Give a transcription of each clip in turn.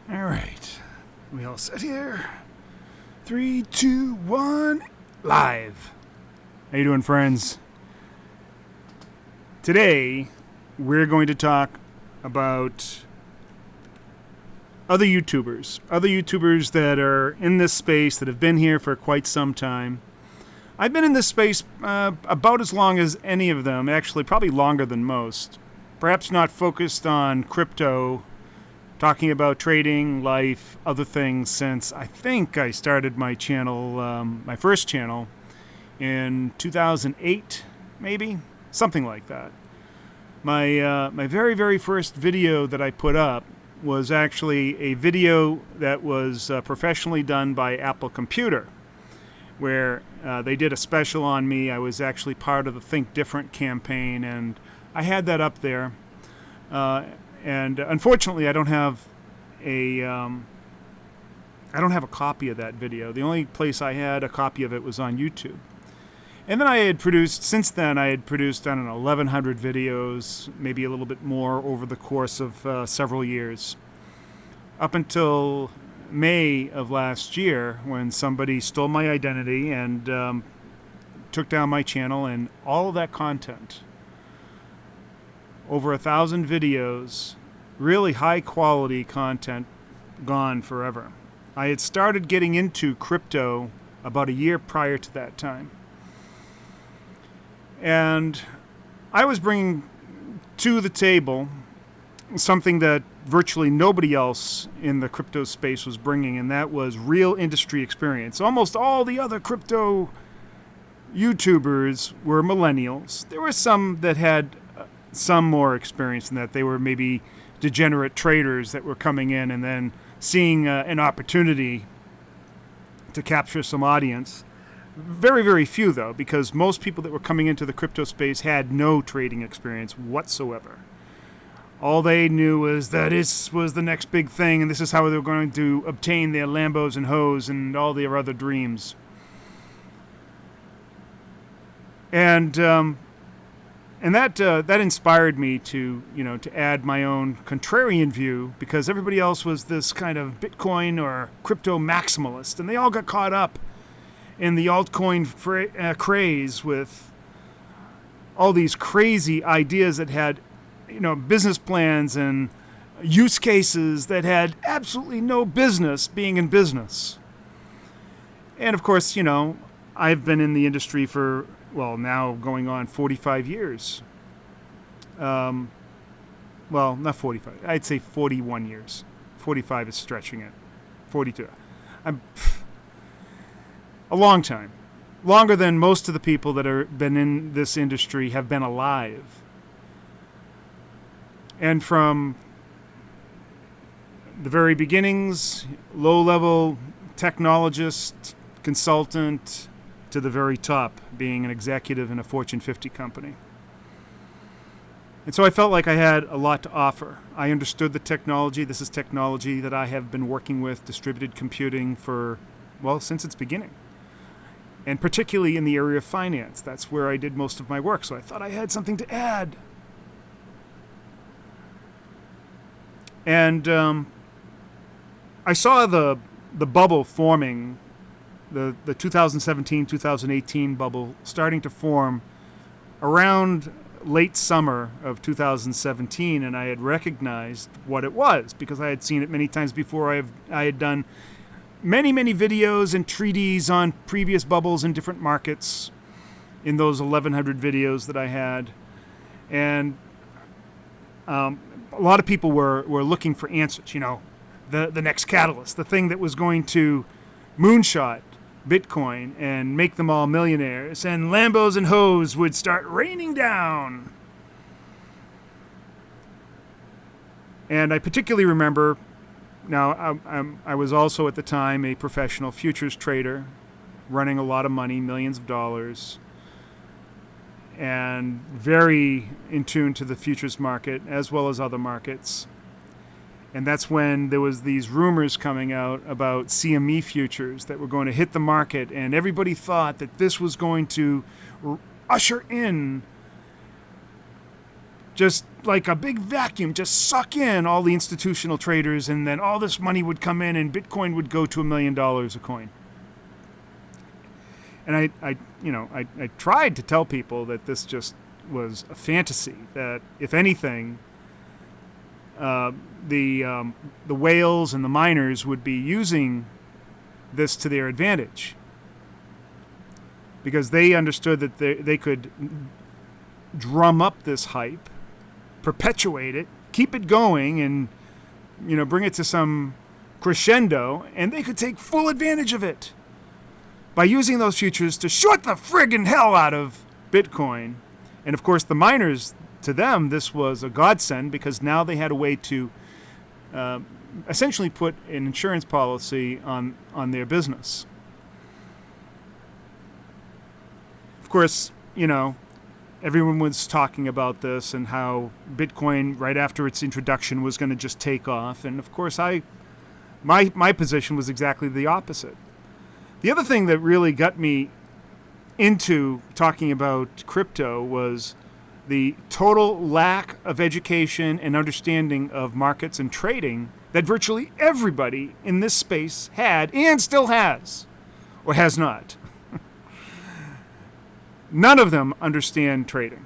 All right. We all sit here. 3, 2, 1, live. How you doing, friends? Today, we're going to talk about other YouTubers that are in this space that have been here for quite some time. I've been in this space about as long as any of them, actually probably longer than most. Perhaps not focused on crypto, talking about trading, life, other things, since I think I started my channel, my first channel, in 2008, maybe? Something like that. My very, very first video that I put up was actually a video that was professionally done by Apple Computer, where they did a special on me. I was actually part of the Think Different campaign, and I had that up there. And unfortunately, I don't have a copy of that video. The only place I had a copy of it was on YouTube. And then since then, I had produced, I don't know, 1,100 videos, maybe a little bit more over the course of several years. Up until May of last year, when somebody stole my identity and took down my channel and all of that content. Over 1,000 videos, really high quality content, gone forever. I had started getting into crypto about a year prior to that time. And I was bringing to the table something that virtually nobody else in the crypto space was bringing, and that was real industry experience. Almost all the other crypto YouTubers were millennials. There were some that had some more experience in that. They were maybe degenerate traders that were coming in and then seeing an opportunity to capture some audience. Very, very few, though, because most people that were coming into the crypto space had no trading experience whatsoever. All they knew was that this was the next big thing, and this is how they were going to obtain their Lambos and hoes and all their other dreams. And that inspired me to add my own contrarian view, because everybody else was this kind of Bitcoin or crypto maximalist, and they all got caught up in the altcoin craze with all these crazy ideas that had, business plans and use cases that had absolutely no business being in business. And of course, I've been in the industry for, now going on 45 years. Well, not 45. I'd say 41 years. 45 is stretching it. 42. A long time. Longer than most of the people that have been in this industry have been alive. And from the very beginnings, low-level technologist, consultant, to the very top, being an executive in a Fortune 50 company. And so I felt like I had a lot to offer. I understood the technology. This is technology that I have been working with, distributed computing, since its beginning. And particularly in the area of finance. That's where I did most of my work, so I thought I had something to add. And I saw the bubble forming, the 2017-2018 bubble starting to form around late summer of 2017, and I had recognized what it was because I had seen it many times before. I had done many, many videos and treaties on previous bubbles in different markets in those 1,100 videos that I had. And a lot of people were looking for answers, the next catalyst, the thing that was going to moonshot Bitcoin and make them all millionaires, and Lambos and hoes would start raining down. And I particularly remember, now I was also at the time a professional futures trader, running a lot of money, millions of dollars, and very in tune to the futures market as well as other markets. And that's when there was these rumors coming out about CME futures that were going to hit the market, and everybody thought that this was going to usher in just like a big vacuum, just suck in all the institutional traders, and then all this money would come in and Bitcoin would go to $1 million a coin. And I tried to tell people that this just was a fantasy, that if anything, the whales and the miners would be using this to their advantage, because they understood that they could drum up this hype, perpetuate it, keep it going, and bring it to some crescendo, and they could take full advantage of it by using those futures to short the friggin' hell out of Bitcoin. And of course, the miners, to them, this was a godsend, because now they had a way to essentially put an insurance policy on their business. Of course, everyone was talking about this and how Bitcoin, right after its introduction, was going to just take off. And of course, my position was exactly the opposite. The other thing that really got me into talking about crypto was the total lack of education and understanding of markets and trading that virtually everybody in this space had and still has, or has not. None of them understand trading.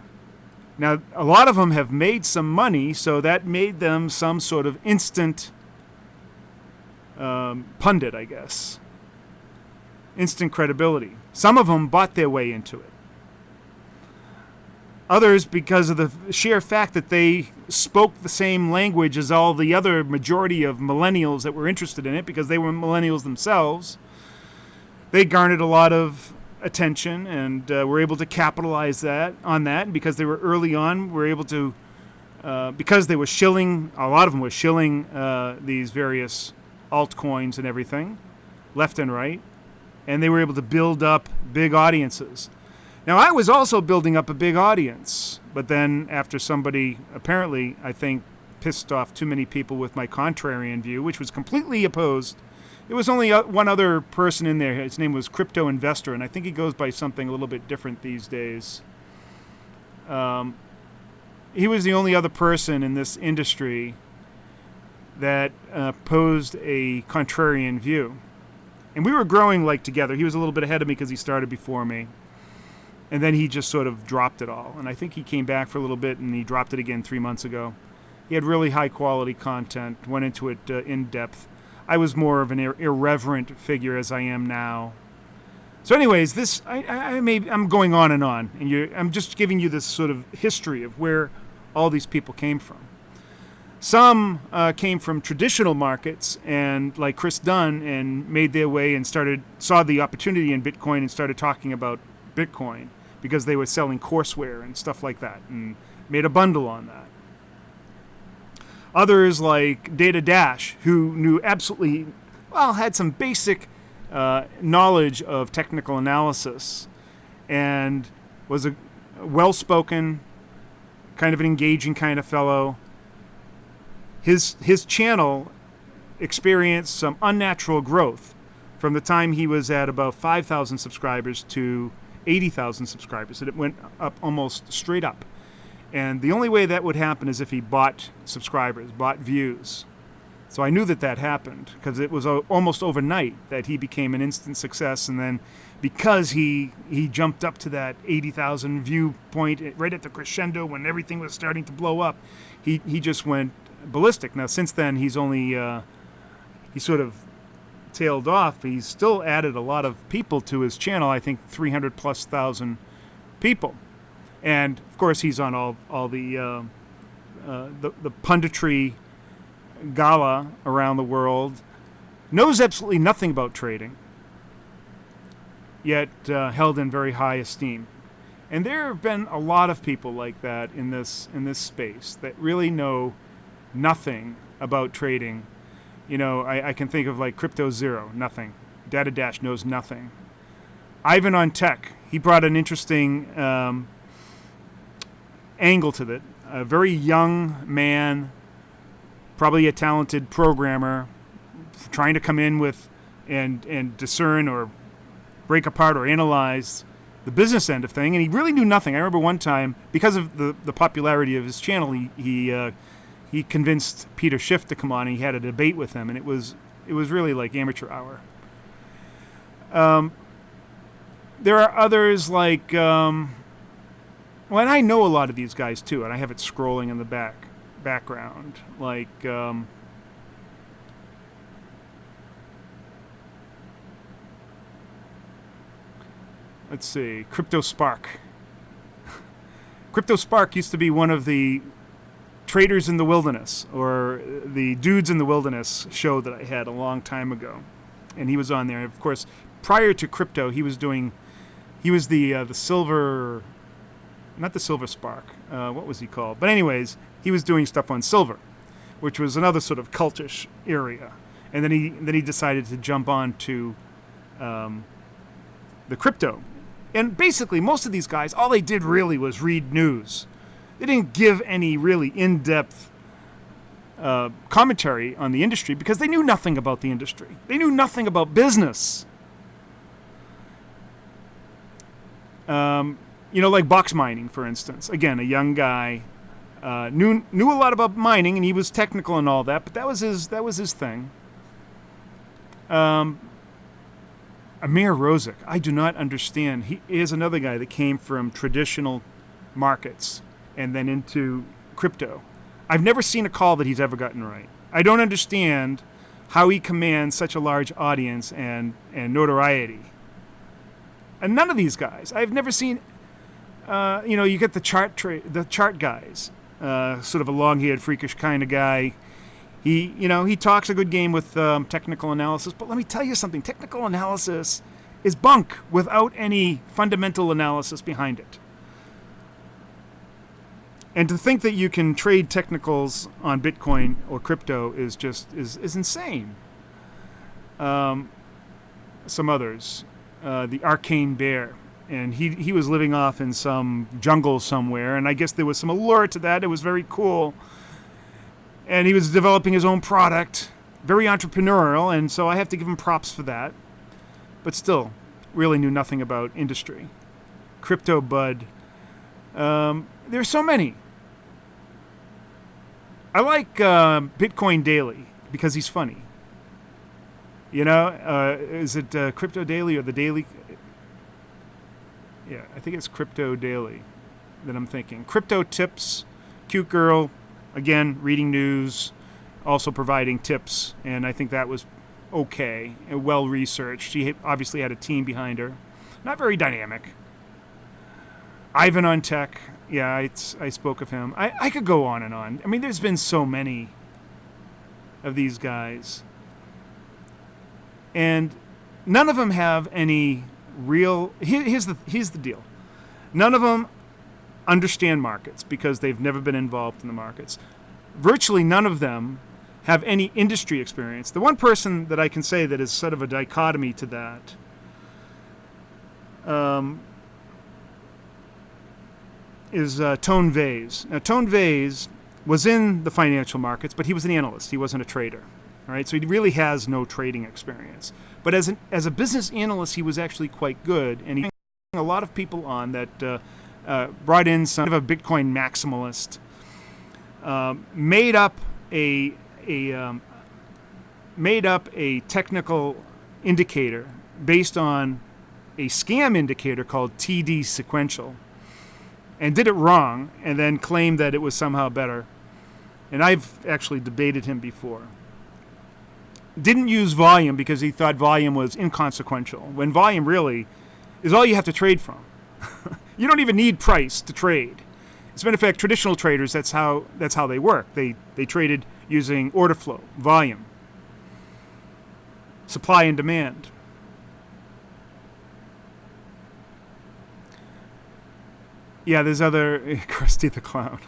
Now, a lot of them have made some money, so that made them some sort of instant pundit, I guess. Instant credibility. Some of them bought their way into it. Others, because of the sheer fact that they spoke the same language as all the other majority of millennials that were interested in it, because they were millennials themselves, they garnered a lot of attention and were able to capitalize on that. And because they were early on, were able to, because they were shilling, a lot of them were shilling these various altcoins and everything, left and right, and they were able to build up big audiences. Now, I was also building up a big audience, but then after somebody, apparently, I think, pissed off too many people with my contrarian view, which was completely opposed. There was only one other person in there. His name was Crypto Investor, and I think he goes by something a little bit different these days. He was the only other person in this industry that posed a contrarian view. And we were growing together. He was a little bit ahead of me because he started before me. And then he just sort of dropped it all. And I think he came back for a little bit and he dropped it again 3 months ago. He had really high quality content, went into it in depth. I was more of an irreverent figure as I am now. So anyways, I'm going on, and I'm just giving you this sort of history of where all these people came from. Some came from traditional markets, and like Chris Dunn, and made their way and saw the opportunity in Bitcoin and started talking about Bitcoin because they were selling courseware and stuff like that, and made a bundle on that. Others like Data Dash, who knew absolutely, had some basic knowledge of technical analysis, and was a well-spoken, kind of an engaging kind of fellow. His channel experienced some unnatural growth from the time he was at about 5,000 subscribers to 80,000 subscribers. And it went up almost straight up. And the only way that would happen is if he bought subscribers, bought views. So I knew that happened because it was almost overnight that he became an instant success. And then because he jumped up to that 80,000 view point right at the crescendo when everything was starting to blow up, he just went ballistic. Now, since then, he's only, he sort of tailed off. He's still added a lot of people to his channel, I think 300,000+ people. And, of course, he's on all the punditry gala around the world. Knows absolutely nothing about trading, yet held in very high esteem. And there have been a lot of people like that in this space that really know nothing about trading. I can think of like Crypto Zero, nothing. Data Dash knows nothing. Ivan on Tech, he brought an interesting angle to that. A very young man, probably a talented programmer, trying to come in with and discern or break apart or analyze the business end of thing, and he really knew nothing. I remember one time, because of the popularity of his channel, he convinced Peter Schiff to come on, and he had a debate with him, and it was really like amateur hour. There are others like, and I know a lot of these guys too, and I have it scrolling in the background, like, let's see, Crypto Spark. Crypto Spark used to be one of the Traders in the Wilderness, or the Dudes in the Wilderness show that I had a long time ago, and he was on there. Of course, prior to crypto, he was the silver, not the Silver Spark. What was he called? But anyways, he was doing stuff on silver, which was another sort of cultish area. And then he decided to jump on to the crypto. And basically, most of these guys, all they did really was read news. They didn't give any really in-depth commentary on the industry because they knew nothing about the industry. They knew nothing about business. Like box mining, for instance. Again, a young guy knew a lot about mining, and he was technical and all that. But that was his thing. Amir Rozek, I do not understand. He is another guy that came from traditional markets and then into crypto. I've never seen a call that he's ever gotten right. I don't understand how he commands such a large audience and notoriety. And none of these guys, I've never seen. You get the chart guys, sort of a long-haired, freakish kind of guy. He talks a good game with technical analysis, but let me tell you something. Technical analysis is bunk without any fundamental analysis behind it. And to think that you can trade technicals on Bitcoin or crypto is insane. Some others, the Arcane Bear, and he was living off in some jungle somewhere, and I guess there was some allure to that. It was very cool. And he was developing his own product, very entrepreneurial, and so I have to give him props for that. But still, really knew nothing about industry. Crypto Bud. There's so many. I like Bitcoin Daily because he's funny. Is it Crypto Daily or the Daily? Yeah, I think it's Crypto Daily that I'm thinking. Crypto Tips, cute girl. Again, reading news, also providing tips, and I think that was okay, well researched. She obviously had a team behind her. Not very dynamic. Ivan on Tech, yeah, I spoke of him. I could go on and on. I mean, there's been so many of these guys, and none of them have any real. Here's the deal. None of them understand markets because they've never been involved in the markets. Virtually none of them have any industry experience. The one person that I can say that is sort of a dichotomy to that is Tone Vase. Now, Tone Vase was in the financial markets, but he was an analyst. He wasn't a trader. All right, so he really has no trading experience. But as a business analyst, he was actually quite good, and he brought a lot of people on that brought in some of a Bitcoin maximalist, made up a technical indicator based on a scam indicator called TD sequential, and did it wrong, and then claimed that it was somehow better. And I've actually debated him before. Didn't use volume because he thought volume was inconsequential, when volume really is all you have to trade from. You don't even need price to trade. As a matter of fact, traditional traders, that's how they work. They traded using order flow, volume, supply and demand. Yeah, there's other Krusty the Clown.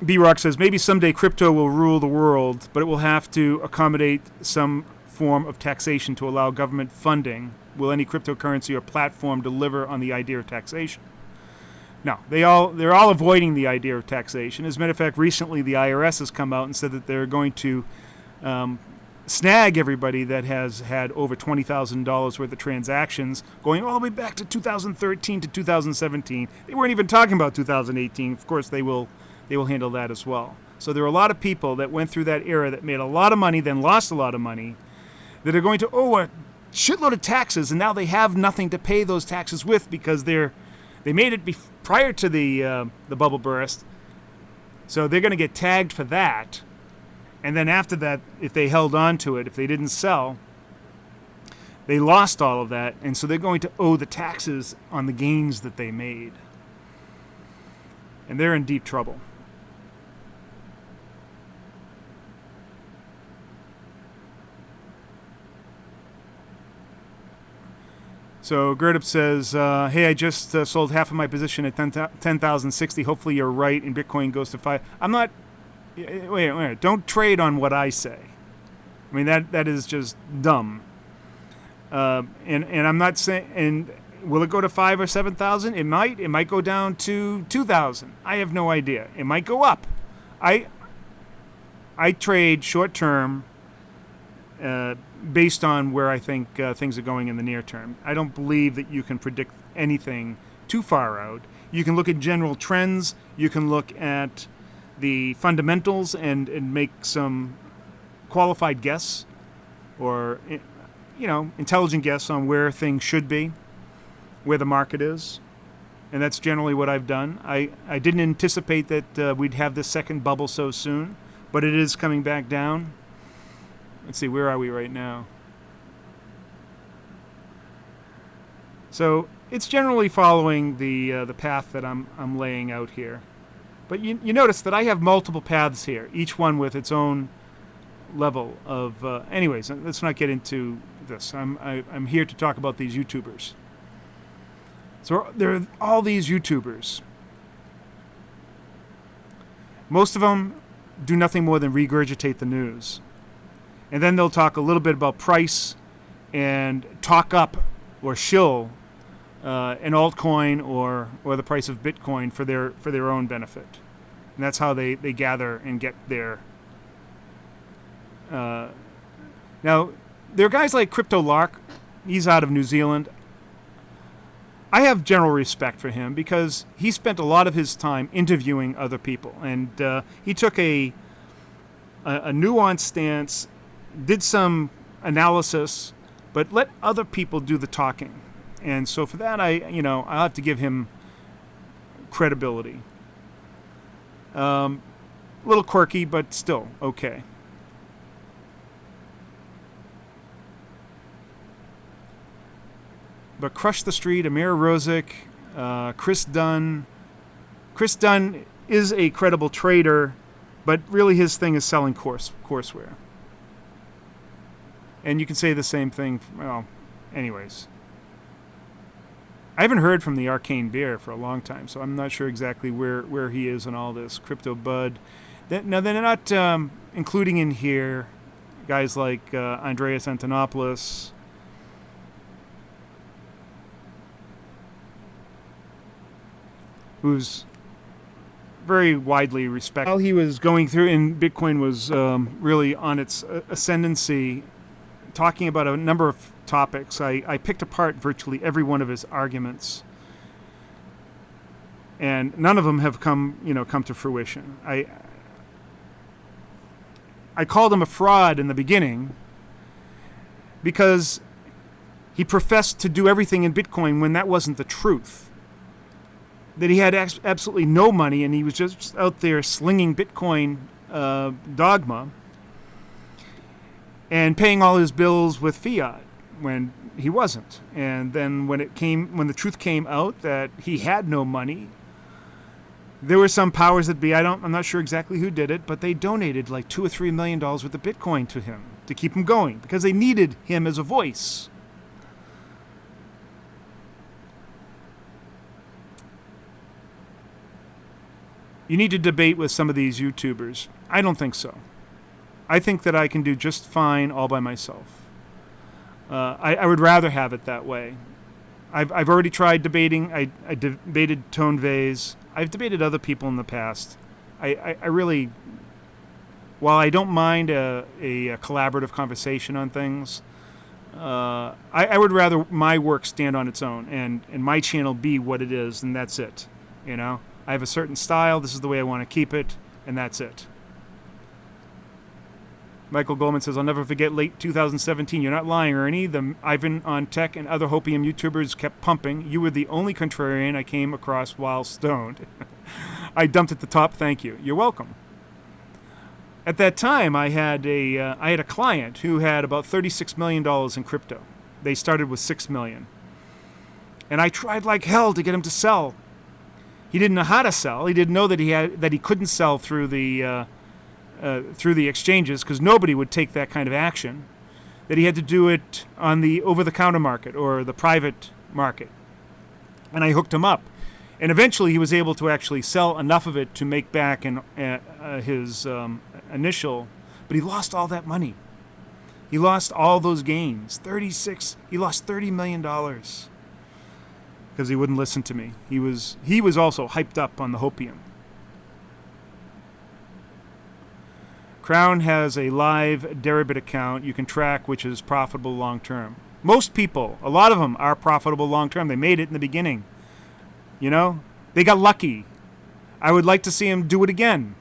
B-Rock says, maybe someday crypto will rule the world, but it will have to accommodate some form of taxation to allow government funding. Will any cryptocurrency or platform deliver on the idea of taxation? No, they're all avoiding the idea of taxation. As a matter of fact, recently the IRS has come out and said that they're going to snag everybody that has had over $20,000 worth of transactions going all the way back to 2013 to 2017. They weren't even talking about 2018. Of course, they will handle that as well. So there are a lot of people that went through that era that made a lot of money, then lost a lot of money, that are going to owe a shitload of taxes, and now they have nothing to pay those taxes with because they made it prior to the bubble burst. So they're going to get tagged for that. And then after that, if they held on to it, if they didn't sell, they lost all of that. And so they're going to owe the taxes on the gains that they made. And they're in deep trouble. So Gertup says, hey, I just sold half of my position at 10,060. Hopefully you're right and Bitcoin goes to 5. I'm not... Wait. Don't trade on what I say. I mean, that is just dumb. And I'm not saying... And will it go to 5 or 7,000? It might. It might go down to 2,000. I have no idea. It might go up. I trade short term based on where I think things are going in the near term. I don't believe that you can predict anything too far out. You can look at general trends. You can look at the fundamentals and make some qualified guess or, intelligent guess on where things should be, where the market is. And that's generally what I've done. I didn't anticipate that we'd have this second bubble so soon, but it is coming back down. Let's see, where are we right now? So it's generally following the path that I'm laying out here. But you notice that I have multiple paths here, each one with its own level of... anyways, let's not get into this. I'm here to talk about these YouTubers. So there are all these YouTubers. Most of them do nothing more than regurgitate the news. And then they'll talk a little bit about price and talk up or shill an altcoin or the price of Bitcoin for their own benefit. And that's how they gather and get their... Now, there are guys like Crypto Lark. He's out of New Zealand. I have general respect for him because he spent a lot of his time interviewing other people. And he took a nuanced stance, did some analysis, but let other people do the talking. And so for that, I'll have to give him credibility. A little quirky, but still okay. But Crush the Street, Amir Rozic, Chris Dunn. Chris Dunn is a credible trader, but really his thing is selling courseware. And you can say the same thing. Well, anyways. I haven't heard from the Arcane Bear for a long time, so I'm not sure exactly where he is in all this. Crypto Bud. Now, they're not including in here guys like Andreas Antonopoulos, who's very widely respected. While he was going through, and Bitcoin was really on its ascendancy, talking about a number of topics, I picked apart virtually every one of his arguments, and none of them have come to fruition. I called him a fraud in the beginning because he professed to do everything in Bitcoin when that wasn't the truth. That he had absolutely no money and he was just out there slinging Bitcoin dogma and paying all his bills with fiat when he wasn't. And then when the truth came out that he had no money, there were some powers that be, I'm not sure exactly who did it, but they donated like $2 or $3 million worth of Bitcoin to him to keep him going because they needed him as a voice. You need to debate with some of these YouTubers. I don't think so. I think that I can do just fine all by myself. I would rather have it that way. I've already tried debating. I debated Tone Vase. I've debated other people in the past. I really while I don't mind a collaborative conversation on things, I would rather my work stand on its own and my channel be what it is, and that's it. You know, I have a certain style. This is the way I want to keep it, and that's it. Michael Goldman says, I'll never forget late 2017. You're not lying, Ernie. The Ivan on Tech and other Hopium YouTubers kept pumping. You were the only contrarian I came across while stoned. I dumped at the top. Thank you. You're welcome. At that time, I had a client who had about $36 million in crypto. They started with $6 million. And I tried like hell to get him to sell. He didn't know how to sell. He didn't know that he couldn't sell through the exchanges because nobody would take that kind of action. That he had to do it on the over-the-counter market or the private market. And I hooked him up. And eventually he was able to actually sell enough of it to make back his initial, but he lost all that money. He lost all those gains. He lost $30 million because he wouldn't listen to me. He was also hyped up on the hopium. Crown has a live Deribit account you can track, which is profitable long term. Most people, a lot of them are profitable long term. They made it in the beginning. You know, they got lucky. I would like to see them do it again.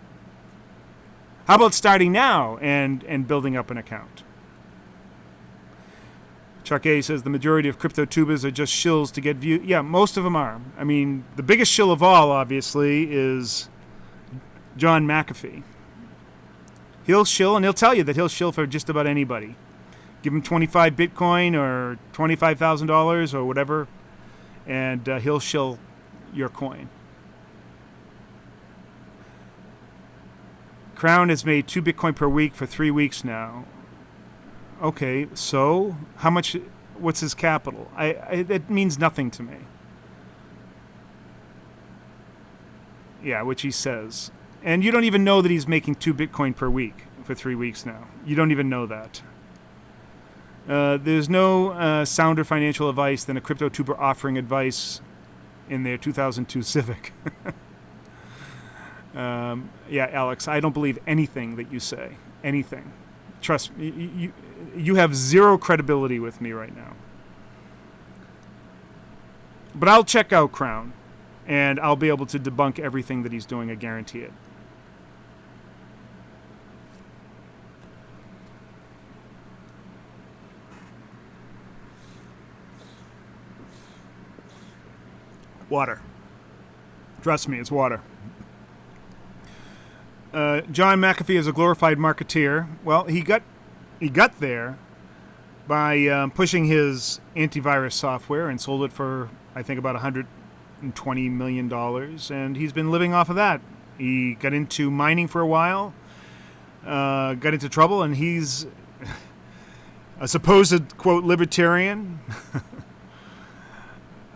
How about starting now and building up an account? Chuck A says the majority of crypto tubers are just shills to get views. Yeah, most of them are. I mean, the biggest shill of all, obviously, is John McAfee. He'll shill, and he'll tell you that he'll shill for just about anybody. Give him 25 Bitcoin or $25,000 or whatever, and he'll shill your coin. Crown has made 2 Bitcoin per week for 3 weeks now. Okay, so how much? What's his capital? It means nothing to me. Yeah, which he says. And you don't even know that he's making 2 Bitcoin per week for 3 weeks now. You don't even know that. There's no sounder financial advice than a crypto tuber offering advice in their 2002 Civic. Yeah, Alex, I don't believe anything that you say. Anything. Trust me, you have zero credibility with me right now. But I'll check out Crown, and I'll be able to debunk everything that he's doing, I guarantee it. Water. Trust me, it's water. John McAfee is a glorified marketeer. Well, he got there by pushing his antivirus software and sold it for, I think, about $120 million, and he's been living off of that. He got into mining for a while, got into trouble, and he's a supposed, quote, libertarian.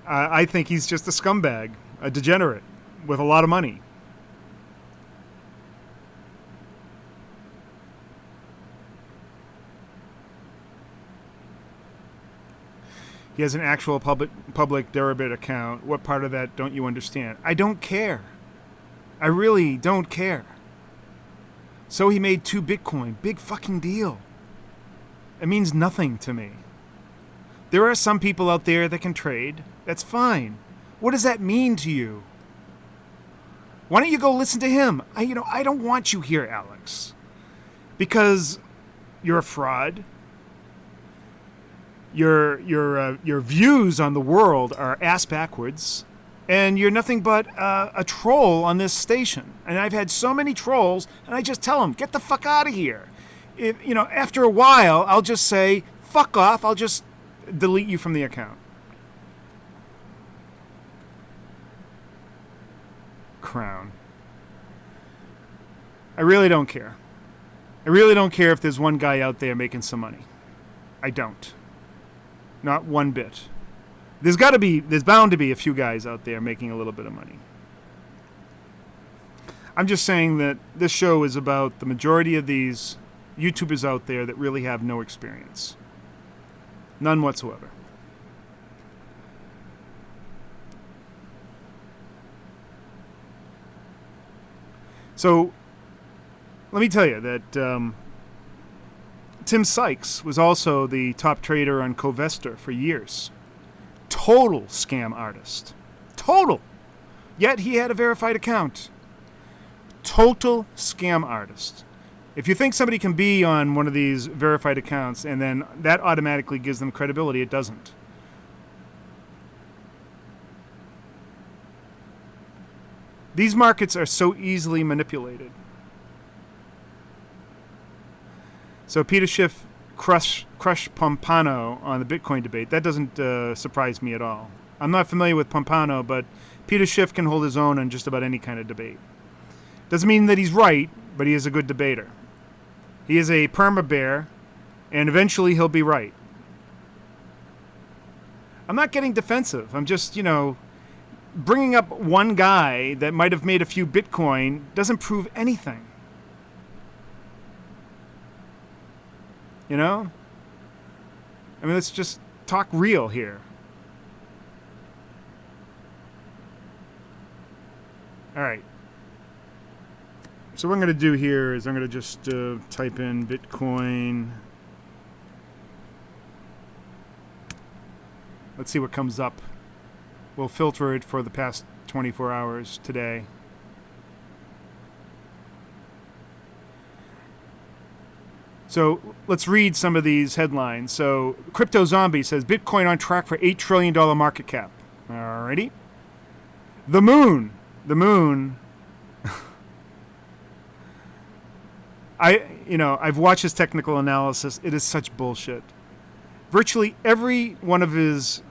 I think he's just a scumbag, a degenerate with a lot of money. He has an actual public Deribit account. What part of that don't you understand? I don't care. I really don't care. So he made 2 Bitcoin. Big fucking deal. It means nothing to me. There are some people out there that can trade. That's fine. What does that mean to you? Why don't you go listen to him? I don't want you here, Alex. Because you're a fraud. Your views on the world are ass backwards, and you're nothing but a troll on this station. And I've had so many trolls, and I just tell them, get the fuck out of here. After a while, I'll just say, fuck off. I'll just delete you from the account. Crown. I really don't care. I really don't care if there's one guy out there making some money. I don't. Not one bit. There's bound to be a few guys out there making a little bit of money. I'm just saying that this show is about the majority of these YouTubers out there that really have no experience. None whatsoever. So, let me tell you that Tim Sykes was also the top trader on Covesta for years. Total scam artist. Total. Yet he had a verified account. Total scam artist. If you think somebody can be on one of these verified accounts and then that automatically gives them credibility, it doesn't. These markets are so easily manipulated. So Peter Schiff crushed Pompano on the Bitcoin debate. That doesn't surprise me at all. I'm not familiar with Pompano, but Peter Schiff can hold his own on just about any kind of debate. Doesn't mean that he's right, but he is a good debater. He is a perma-bear, and eventually he'll be right. I'm not getting defensive. I'm just, bringing up one guy that might have made a few Bitcoin doesn't prove anything. I mean, let's just talk real here. All right. So what I'm going to do here is I'm going to just type in Bitcoin. Let's see what comes up. We'll filter it for the past 24 hours today. So let's read some of these headlines. So Crypto Zombie says Bitcoin on track for $8 trillion market cap. Alrighty. The moon. I've watched his technical analysis. It is such bullshit. Virtually every one of his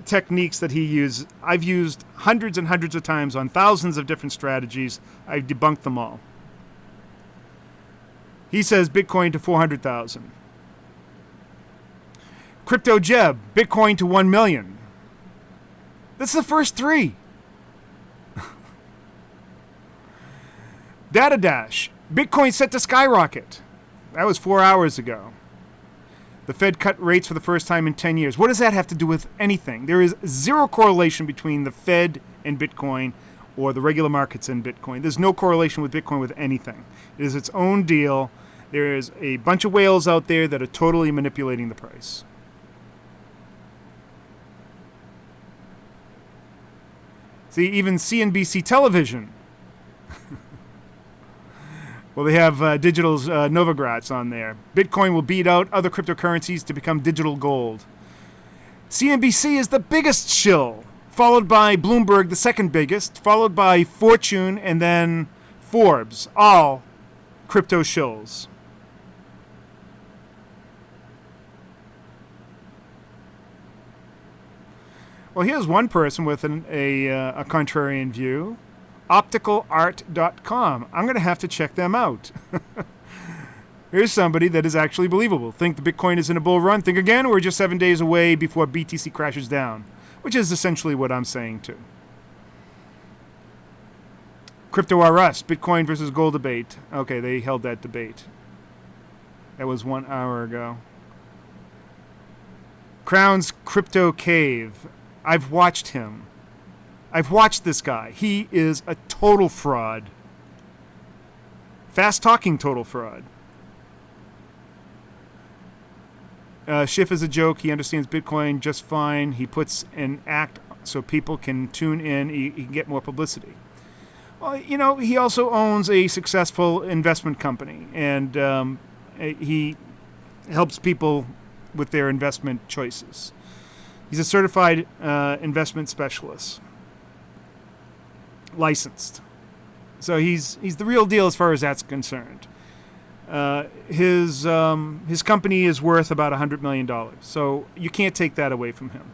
techniques that he uses, I've used hundreds and hundreds of times on thousands of different strategies. I've debunked them all. He says Bitcoin to 400,000. Crypto Jeb, Bitcoin to 1 million. That's the first three. Data Dash, Bitcoin set to skyrocket. That was 4 hours ago. The Fed cut rates for the first time in 10 years. What does that have to do with anything? There is zero correlation between the Fed and Bitcoin or the regular markets and Bitcoin. There's no correlation with Bitcoin with anything. It is its own deal. There is a bunch of whales out there that are totally manipulating the price. See, even CNBC television. Well, they have Digital's Novogratz on there. Bitcoin will beat out other cryptocurrencies to become digital gold. CNBC is the biggest shill, followed by Bloomberg, the second biggest, followed by Fortune, and then Forbes, all crypto shills. Well, here's one person with a contrarian view. OpticalArt.com. I'm going to have to check them out. Here's somebody that is actually believable. Think the Bitcoin is in a bull run? Think again, we're just 7 days away before BTC crashes down, which is essentially what I'm saying too. Crypto R Us, Bitcoin versus gold debate. Okay, they held that debate. That was 1 hour ago. Crown's Crypto Cave. I've watched him. I've watched this guy. He is a total fraud. Fast-talking total fraud. Schiff is a joke. He understands Bitcoin just fine. He puts an act so people can tune in. He can get more publicity. Well, he also owns a successful investment company, and he helps people with their investment choices. He's a certified investment specialist. Licensed. So he's the real deal as far as that's concerned. His company is worth about $100 million. So you can't take that away from him.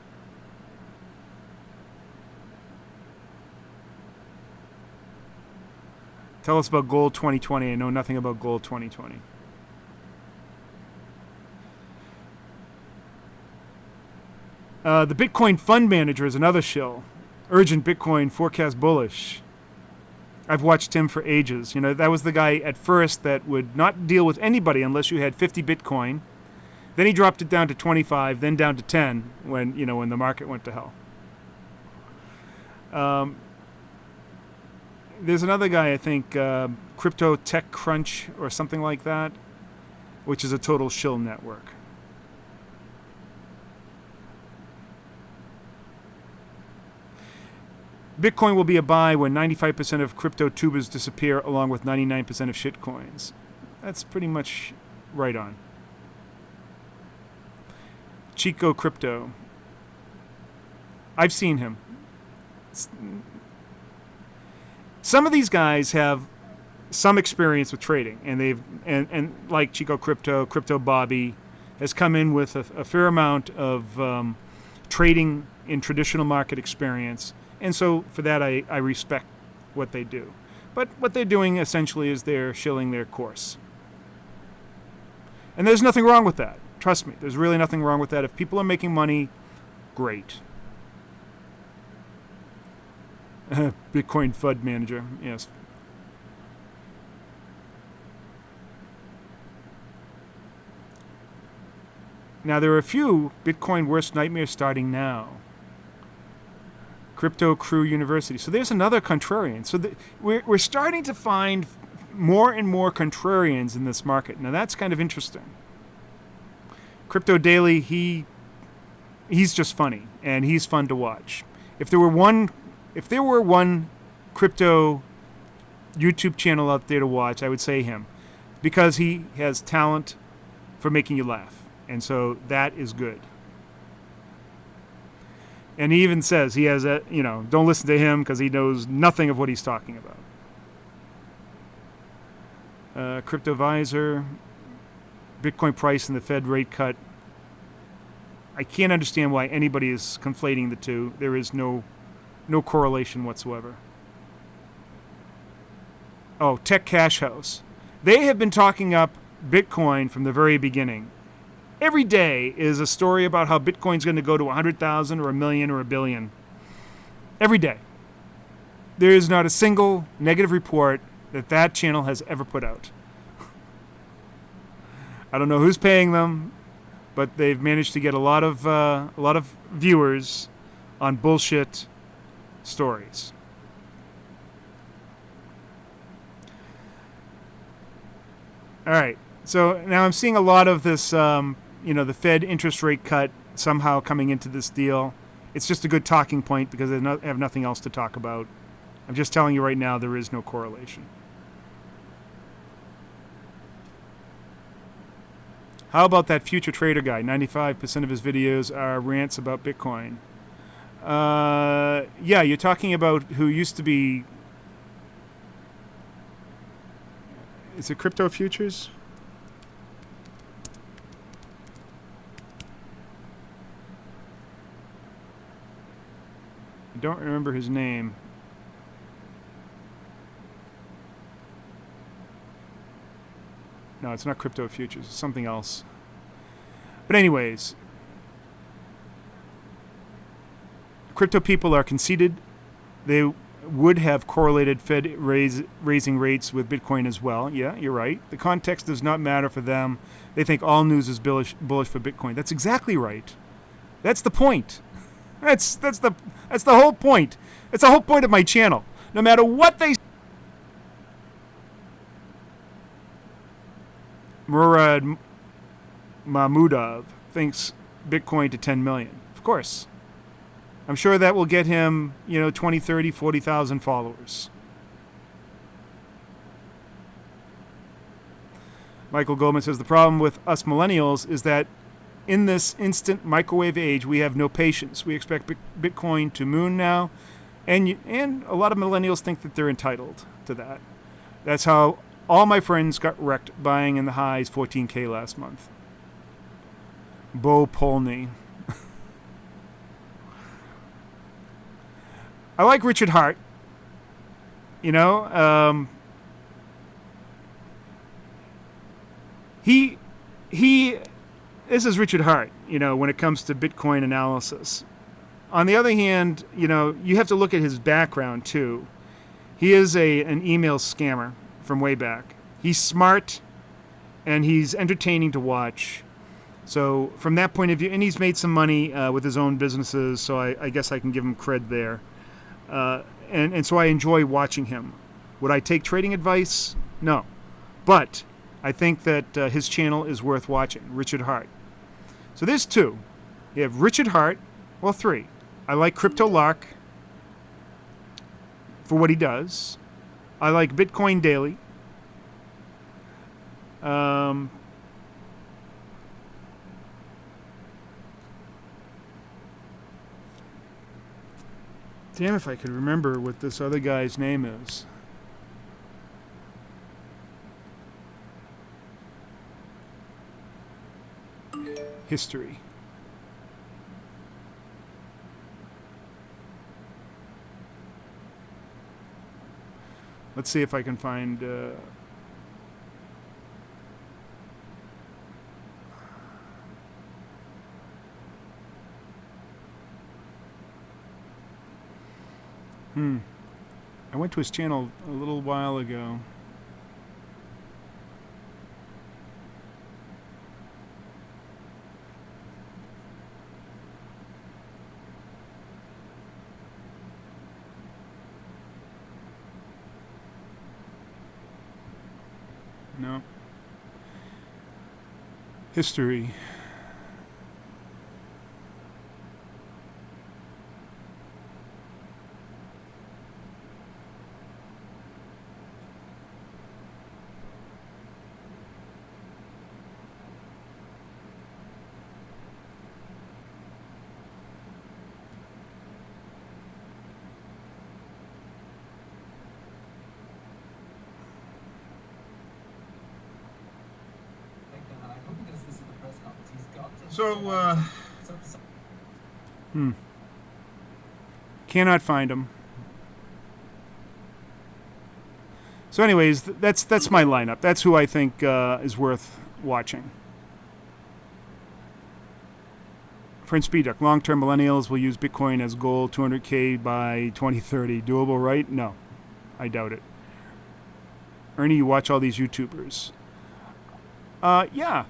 Tell us about Gold 2020. I know nothing about Gold 2020. The Bitcoin fund manager is another shill. Urgent Bitcoin forecast bullish. I've watched him for ages. That was the guy at first that would not deal with anybody unless you had 50 Bitcoin. Then he dropped it down to 25, then down to 10 when the market went to hell. There's another guy, I think, Crypto Tech Crunch or something like that, which is a total shill network. Bitcoin will be a buy when 95% of crypto tubers disappear along with 99% of shitcoins. That's pretty much right on. Chico Crypto. I've seen him. Some of these guys have some experience with trading, and and like Chico Crypto, Crypto Bobby has come in with a fair amount of trading in traditional market experience, and so for that I respect what they do. But what they're doing essentially is they're shilling their course. And there's nothing wrong with that. Trust me, there's really nothing wrong with that. If people are making money, great. Bitcoin FUD manager, yes. Now, there are a few Bitcoin worst nightmares starting now. Crypto Crew University. So there's another contrarian. So we're starting to find more and more contrarians in this market. Now, that's kind of interesting. Crypto Daily, he's just funny, and he's fun to watch. If there were one crypto YouTube channel out there to watch, I would say him, because he has talent for making you laugh, and so that is good. And he even says he has don't listen to him because he knows nothing of what he's talking about. CryptoVisor, Bitcoin price and the Fed rate cut. I can't understand why anybody is conflating the two. There is no correlation whatsoever. Oh, Tech Cash House. They have been talking up Bitcoin from the very beginning. Every day is a story about how Bitcoin's going to go to 100,000 or a million or a billion. Every day. There is not a single negative report that channel has ever put out. I don't know who's paying them, but they've managed to get a lot of viewers on bullshit stories. All right. So now I'm seeing a lot of this, the Fed interest rate cut somehow coming into this deal. It's just a good talking point because they have nothing else to talk about. I'm just telling you right now there is no correlation. How about that future trader guy? 95% of his videos are rants about Bitcoin. Yeah, you're talking about who used to be... Is it Crypto Futures? I don't remember his name. No, it's not Crypto Futures. It's something else. But anyways, crypto people are conceited. They would have correlated Fed raising rates with Bitcoin as well. Yeah, you're right. The context does not matter for them. They think all news is bullish for Bitcoin. That's exactly right. That's the point. That's the whole point. It's the whole point of my channel. No matter what they Murad Mahmudov thinks Bitcoin to 10 million. Of course. I'm sure that will get him, 20, 30, 40,000 followers. Michael Goldman says the problem with us millennials is that in this instant microwave age, we have no patience. We expect Bitcoin to moon now, and a lot of millennials think that they're entitled to that. That's how all my friends got wrecked buying in the highs 14K last month. Bo Polney. I like Richard Hart. He this is Richard Hart, when it comes to Bitcoin analysis. On the other hand, you have to look at his background too. He is an email scammer from way back. He's smart and he's entertaining to watch. So from that point of view, and he's made some money with his own businesses, so I guess I can give him cred there. And so I enjoy watching him. Would I take trading advice? No. But I think that his channel is worth watching, Richard Hart. So there's two. You have Richard Hart, well, three. I like Crypto Lark for what he does. I like Bitcoin Daily. Damn if I could remember what this other guy's name is. History. Let's see if I can find... I went to his channel a little while ago. No. History. So, cannot find him. So anyways, that's my lineup. That's who I think is worth watching. French Speedduck, long-term millennials will use Bitcoin as goal, 200K by 2030. Doable, right? No, I doubt it. Ernie, you watch all these YouTubers. Yeah.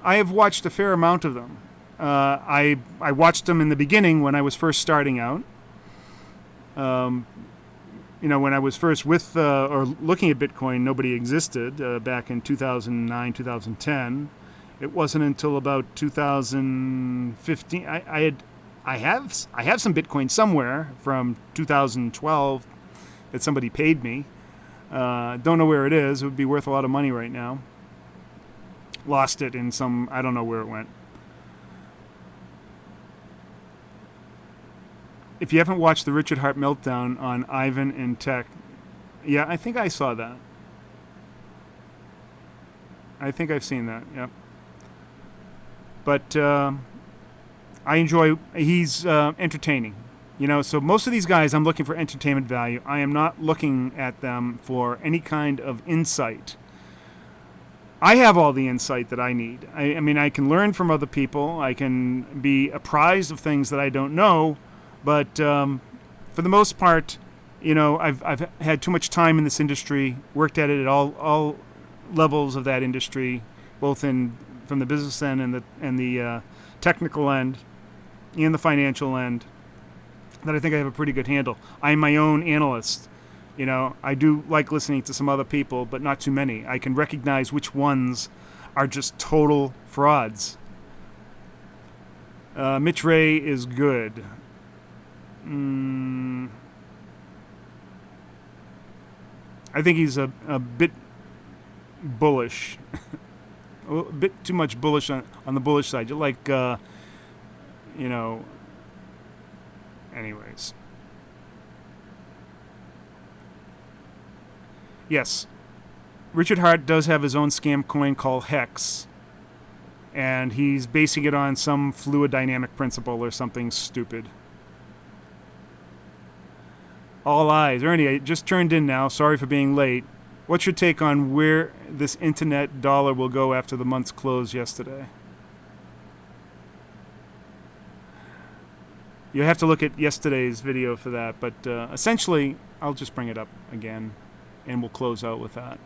I have watched a fair amount of them. I watched them in the beginning when I was first starting out. When I was first with or looking at Bitcoin, nobody existed back in 2009, 2010. It wasn't until about 2015. I have some Bitcoin somewhere from 2012 that somebody paid me. Don't know where it is. It would be worth a lot of money right now. Lost it in some, I don't know where it went. If you haven't watched the Richard Hart meltdown on Ivan and Tech, yeah, I think I saw that. I think I've seen that, yep. But I enjoy, he's entertaining. So most of these guys, I'm looking for entertainment value. I am not looking at them for any kind of insight. I have all the insight that I need. I mean, I can learn from other people. I can be apprised of things that I don't know. But for the most part, I've had too much time in this industry, worked at it at all levels of that industry, both from the business end and the technical end and the financial end, that I think I have a pretty good handle. I'm my own analyst. I do like listening to some other people, but not too many. I can recognize which ones are just total frauds. Mitch Ray is good. I think he's a bit bullish. A bit too much bullish on the bullish side. Like, anyways. Yes, Richard Hart does have his own scam coin called Hex, and he's basing it on some fluid dynamic principle or something stupid. All eyes. Ernie, I just turned in now. Sorry for being late. What's your take on where this internet dollar will go after the month's close yesterday? You have to look at yesterday's video for that, but essentially, I'll just bring it up again. And we'll close out with that.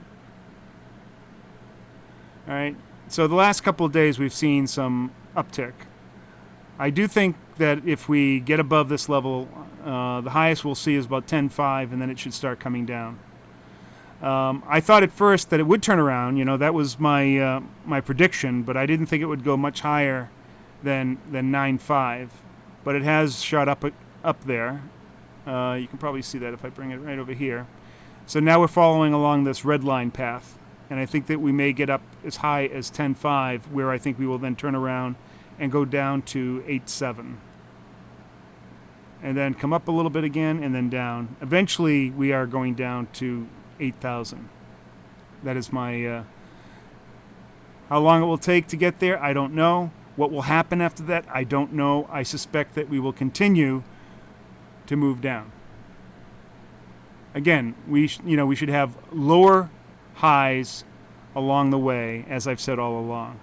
All right. So the last couple of days we've seen some uptick. I do think that if we get above this level, the highest we'll see is about 10.5, and then it should start coming down. I thought at first that it would turn around. That was my my prediction, but I didn't think it would go much higher than 9.5. But it has shot up there. You can probably see that if I bring it right over here. So now we're following along this red line path, and I think that we may get up as high as 10.5, where I think we will then turn around and go down to 8.7. And then come up a little bit again, and then down. Eventually, we are going down to 8,000. That is my... how long it will take to get there, I don't know. What will happen after that, I don't know. I suspect that we will continue to move down. Again, we should have lower highs along the way, as I've said all along.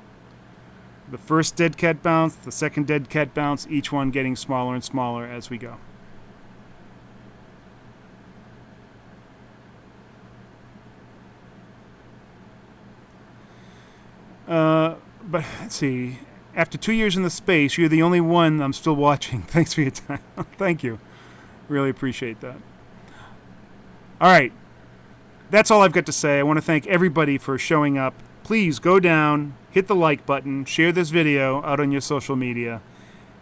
The first dead cat bounce, the second dead cat bounce, each one getting smaller and smaller as we go. But let's see. After 2 years in the space, you're the only one I'm still watching. Thanks for your time. Thank you. Really appreciate that. All right. That's all I've got to say. I want to thank everybody for showing up. Please go down, hit the like button, share this video out on your social media,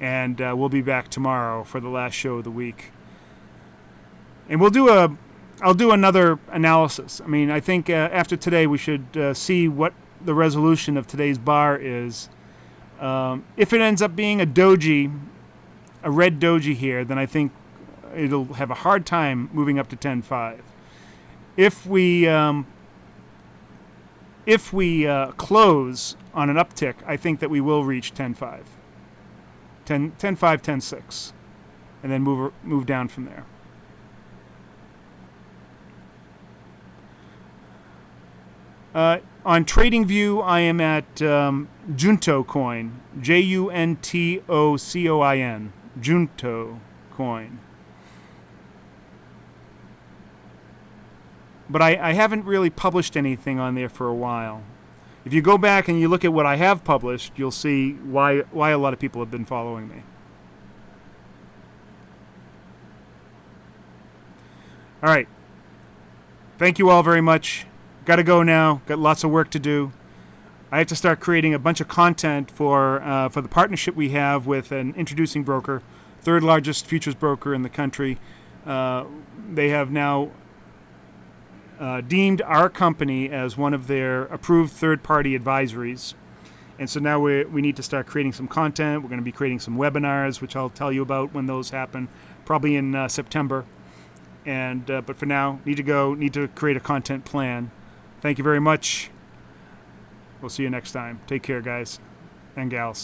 and we'll be back tomorrow for the last show of the week. And I'll do another analysis. I mean, I think after today we should see what the resolution of today's bar is. If it ends up being a red doji here, then I think it'll have a hard time moving up to 10.5. If we close on an uptick, I think that we will reach 10.5, 10.6, and then move down from there. On TradingView, I am at Junto Coin, JUNTOCOIN, Junto Coin. But I haven't really published anything on there for a while. If you go back and you look at what I have published, you'll see why a lot of people have been following me. All right. Thank you all very much. Got to go now. Got lots of work to do. I have to start creating a bunch of content for the partnership we have with an introducing broker, third largest futures broker in the country. They have now deemed our company as one of their approved third-party advisories. And so now we need to start creating some content. We're going to be creating some webinars, which I'll tell you about when those happen, probably in September. And but for now, need to create a content plan. Thank you very much. We'll see you next time. Take care, guys and gals.